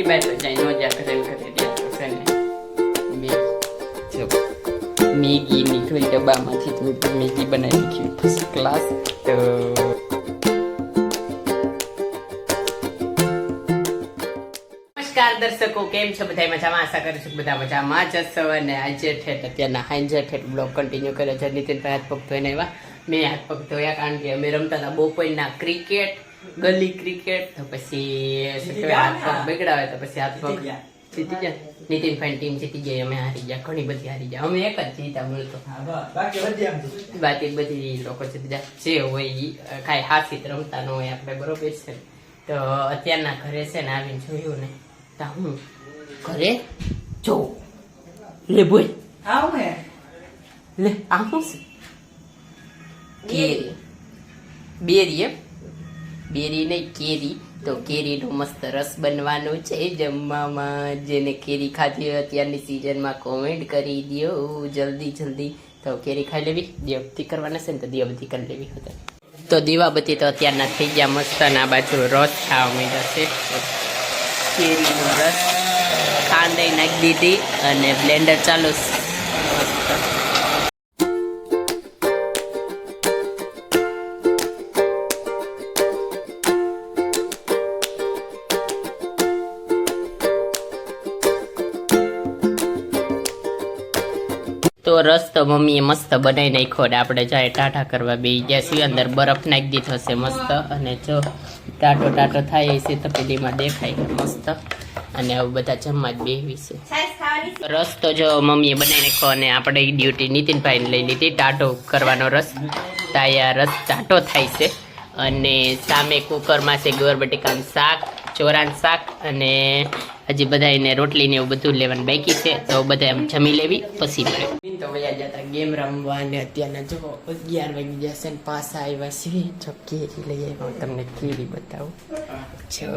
ઘરની બહાર તો જાય નો જા કરે છે ને મેગી નીકળી ડબ્બામાંથી તો મેગી બનાવી નાખી ફર્સ્ટ ક્લાસ. તો નમસ્કાર દર્શકો, કેમ છો બધા? મજામાં? આશા કરું છું બધા મજામાં જ હશો. અને આજે ઠેઠ અત્યારના હાંજે ઠેઠ બ્લોગ કન્ટિન્યુ કર્યો છે. નીતિનભાઈ હાથ પગ ધોઈને આવ્યા, મેં હાથ પગ ધોયા, કારણ કે અમે રમતા હતા બપોરના ક્રિકેટ, ગલી ક્રિકેટ. તો પછી હાથ પગ બગડાવે તો પછી હાથ પગ જીતી જાય. નીતિનભાઈ ટીમ જીતી ગઈ, અમે હારી ગયા, ઘણી બધી હારી ગયા, અમે એક જ જીતા મળતો, બાકી બધી લોકો જીતી જાય. જે હોય કાંઈ હાથથી રમતા ન હોય આપણે, બરોબર છે. તો અત્યારના ઘરે છે ને આવીને જોયું ને તા હું ઘરે જો લે બોલ લે આ શું છે? બેરી એમ, બેરી નહીં કેરી. તો કેરીનો મસ્ત રસ બનવાનો છે જમવામાં. જેને કેરી ખાધી હોય અત્યારની સિઝનમાં કોમેન્ટ કરી દો જલ્દી જલ્દી. તો કેરી ખાઈ લેવી, દીવાબત્તી કરવાના છે ને તો દીવાબત્તી કરી લેવી હતા. તો દીવાબત્તી તો અત્યારના થઈ ગયા મસ્ત. આ બાજુ રસ ખાવા માંડ્યો છે, કેરીનો રસ. ખાંડ નાખી દીધી અને બ્લેન્ડર ચાલુ મસ્ત. તો રસ તો મમ્મીએ મસ્ત બનાવી નાખ્યો ને આપણે જાય ટાટા કરવા બે ગયા છીએ. અંદર બરફ નાખી દીધો છે મસ્ત. અને જો ટાટો ટાટો થાય છે તપેલીમાં દેખાય મસ્ત. અને હવે બધા જમવા જ બેહવી છે. રસ તો જો મમ્મીએ બનાવી નાખ્યો અને આપણે ડ્યુટી નીતિનભાઈને લઈ લીધી ટાટો કરવાનો રસ. તાયા રસ ટાટો થાય છે. અને સામે કુકરમાં છે ગોર બટેકાનું શાક, ચોરાનું શાક, અને હજી બધા એને રોટલી ને એવું બધું લેવાનું બાકી છે. તો બધા એમ જમી લેવી પછી મળે. તો વયા જતા ગેમ રમવા. ને અત્યારના જો 11 વાગી ગયા છે ને પાછા આવ્યા છે. જો કેરી લઈ આવ્યા, તમને કેરી બતાવું. જો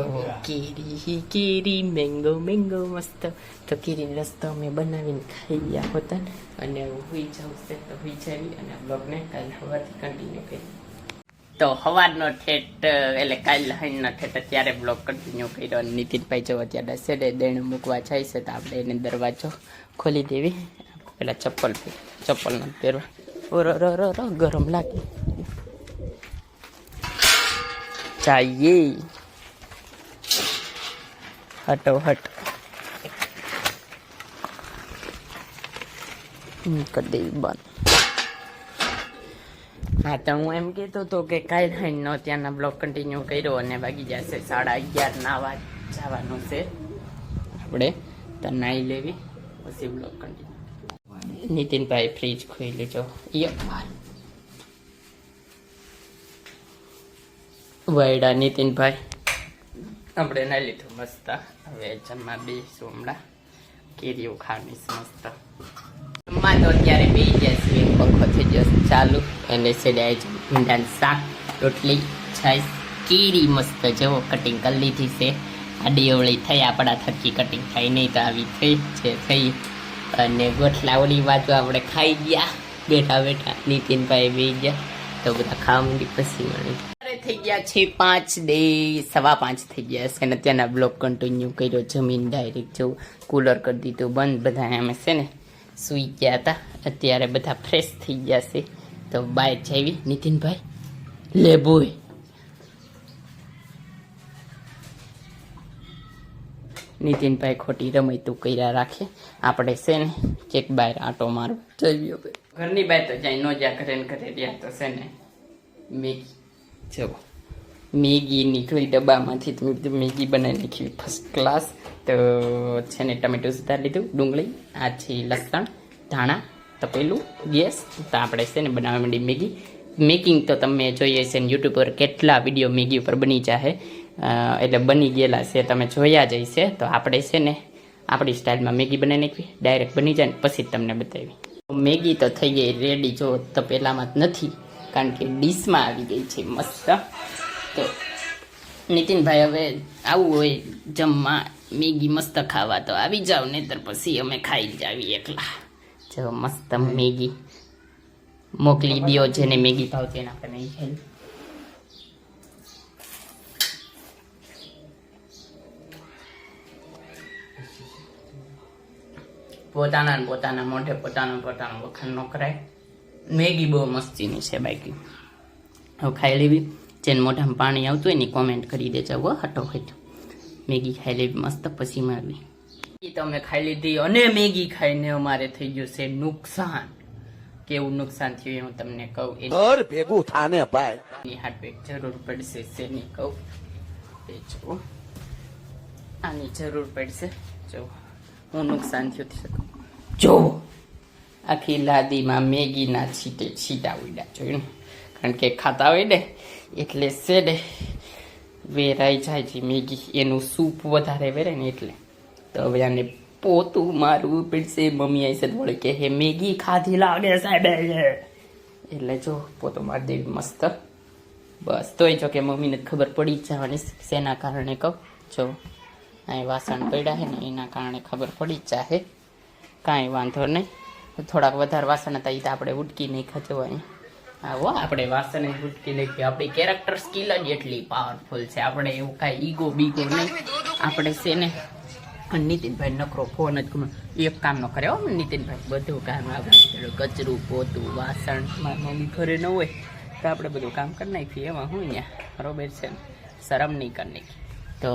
કેરી કેરી મેંગો મેંગો મસ્ત. તો કેરી રસ તો અમે બનાવીને ખાઈ ગયા હતા. અને હુઈ જવું છે તો હુઈ જાવી અને બ્લોગને કાલે સવારથી કન્ટિન્યુ કરી. તો સવારનો ઠેઠ એટલે કાલે હાઈનો ઠેઠ અત્યારે બ્લોગ કન્ટિન્યુ કર્યો. અને નીતિનભાઈ જો અત્યારે સેડે દેણ મૂકવા જાય છે તો આપણે એને દરવાજો ખોલી દેવી. પેલા ચપ્પલ નથી પહેરવા, રો ગરમ લાગે. ચાઈએ હટો હટ કરી દેવી બંધ. હા, તો હું એમ કહેતો હતો કે કાલ હાઈનો ત્યાંના બ્લોગ કન્ટિન્યુ કર્યો અને વાગી જશે 11:30 નાવા જવાનું છે આપણે. તો નાઈ લેવી પછી બ્લોગ કન્ટિન્યુ. નીતિનભાઈ ફ્રીજ ખોઈ લેજો. વાયડા નીતિનભાઈ આપણે નાઈ લીધું મસ્ત. હવે જમવા બેસું હમણાં. કેરીઓ ખાવાની મસ્ત. જમવા તો અત્યારે બે ગયા છે, પંખો થઈ ગયો ચાલુ. અને સેડાય ભીંડાનું શાક, રોટલી, છાશ, કેરી મસ્ત જેવો કટિંગ કરી લીધી છે. આ ડેવળી થઈ આપણા થકી કટિંગ થાય નહીં તો આવી થઈ છે થઈ. અને ગોઠલા ઓલી બાજુ આપણે ખાઈ ગયા બેઠા બેઠા. નીતિનભાઈ બે ગયા તો બધા ખાવા માંડી પછી મળી. થઈ ગયા છે 5 દે 5:15 થઈ ગયા છે. અને ત્યાંના બ્લોગ કન્ટિન્યુ કર્યો. જમીન ડાયરેક્ટ જવું કુલર કરી દીધું બંધ. બધા એમ છે ને સૂઈ ગયા હતા, અત્યારે બધા ફ્રેશ થઈ ગયા છે. તો બાય જાવી. નીતિનભાઈ લે બોય નીતિનભાઈ ખોટી રમતું કર્યા રાખે. આપણે છે ને ચેક બહાર આટો મારો જઈએ. ઘરની બહાર તો જાય નો જ્યાં ઘરે ને ઘરે રહ્યા. તો છે ને મેગી જો મેગી નીકળી ડબ્બામાંથી તો મેગી બનાવી નાખી ફર્સ્ટ ક્લાસ. તો છે ને ટમેટું સુધારી લીધું, ડુંગળી, આ છે લસણ, ધાણા, તપેલું, ગેસ. તો આપણે છે ને બનાવવા માંડી મેગી. મેકિંગ તો તમે જોઈએ છે ને યુટ્યુબ પર કેટલા વિડીયો મેગી ઉપર બની જાય, એટલે બની ગયેલા છે, તમે જોયા જ હશે. તો આપણે છે ને આપણી સ્ટાઇલમાં મેગી બનાવી નાખવી, ડાયરેક્ટ બની જાય ને પછી તમને બતાવી. મેગી તો થઈ ગઈ રેડી. જો તો પહેલાંમાં જ નથી, કારણ કે ડીશમાં આવી ગઈ છે મસ્ત. તો નીતિનભાઈ હવે આવું હોય જમવા મેગી મસ્ત ખાવા તો આવી જાવ, નહીતર પછી અમે ખાઈ જ આવીએ એકલા. જો મસ્ત મેગી મોકલી દો જેને મેગી ભાવતી એને આપણે નહીં ખાઈ. પોતાના મોઢે પોતાનું વખાણ ન કરાય. મેગી બહુ મસ્તીની છે બાકી. હવે ખાઈ લેવી. જેને મોઢામાં પાણી આવતું હોય ને કોમેન્ટ કરી દેજો હો હટોહટ. મેગી ખાઈ લેવી મસ્ત, પછી મારવી. તો અમે ખાઈ લીધી અને મેગી ખાઈને અમારે થઈ ગયું છે નુકસાન. કેવું નુકસાન થયું એ હું તમને કહું. ઘર ભેગું થાને ભાઈ, એની હાટ જરૂર પડશે શેની કહું. એ જો આની જરૂર પડશે. જો હું નુકસાન થયું થઈ શકું. જો આખી લાદીમાં મેગીના છીટા ઉડ્યા જોયું ને, કારણ કે ખાતા હોય ને એટલે છે ને વેરાઈ જાય છે મેગી, એનું સૂપ વધારે વેરાય ને એટલે. તો હવે આને પોતું મારવું પડશે. મમ્મી આઈ વળે કે હે મેગી ખાધી લાગે સાહેબ, એટલે જો પોતું મારી દેવી મસ્ત. બસ તોય જો કે મમ્મીને ખબર પડી જ જવાની શેના કારણે કહું. જો અહીં વાસણ પડ્યા છે ને એના કારણે ખબર પડી જ જાહે. કાંઈ વાંધો નહીં. થોડાક વધારે વાસણ હતા એ તો આપણે ઉટકી નહીં ખચવાય. આવો આપણે વાસણ ઉટકી નાખીએ. આપણી કેરેક્ટર સ્કિલ જ એટલી પાવરફુલ છે. આપણે એવું કાંઈ ઈગો બીગો નહીં. આપણે છે ને નીતિનભાઈ નકરો ફોન જ એક કામ ન કરે હો નીતિનભાઈ, બધું કામ આપણે કચરું પોતું વાસણ. મારી મમ્મી ઘરે ન હોય તો આપણે બધું કામ કરી નાખીએ. એમાં હું ત્યાં બરોબર છે ને, શરમ નહીં કરી નાખી. તો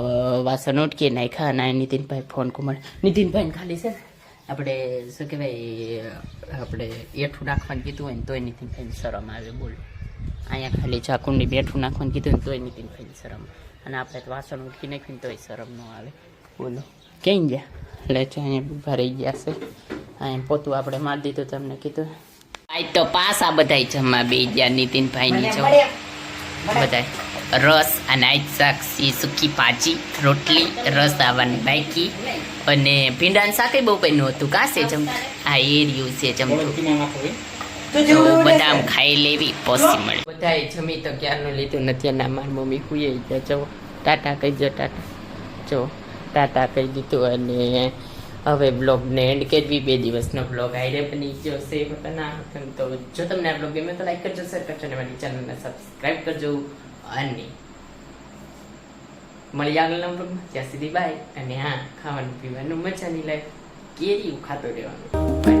વાસણ ઉટકી નાખ્યા અને નીતિનભાઈ ફોન કુમાર. નીતિનભાઈને ખાલી છે આપણે શું કહેવાય, આપણે એઠું નાખવાનું કીધું હોય ને તોય નીતિનભાઈને શરમ આવે. બોલો અહીંયા ખાલી ચાકુંડી બેઠું નાખવાનું કીધું ને તોય નીતિનભાઈને શરમ. અને આપણે વાસણ ઉટકી નાખ્યું તોય શરમ ન આવે. બોલો ક્યાં ગયા? એટલે છે અહીંયા ઊભા રહી ગયા છે. અહીંયા પોતું આપણે મારી દીધું તમને કીધું. આજ તો પાસા બધા જમવા બે ગયા નીતિનભાઈની. જો બધા રસ અને આજ શાક, સૂકી ભાજી, રોટલી, રસ આવવાની બાકી અને ભીંડાનું શાક બહુ પહેલું હતું. કાં છે જમ આ એરિયું છે જમતું. બધા આમ ખાઈ લેવી પછી મળે. બધાએ જમી તો ક્યારનું લીધું નથી. અને મારી મમ્મી હુઈ ગયા. જો ટાટા કહી દો. ટાટા જો ટાટા કહી દીધું. અને હવે બ્લોગને એન્ડ કરવી. 2 દિવસનો બ્લોગ આઈરે બની ગયો છે. તો જો તમને આ બ્લોગ ગમે તો લાઈક કરજો, શેર કરજો અને મારી ચેનલને સબસ્ક્રાઈબ કરજો. અને મળી આગળના બ્લોગમાં. ત્યાં સુધી બાય. અને હા, ખાવાનું પીવાનું મજા નહીં લાય, કેરી ખાતો રહેવાનું.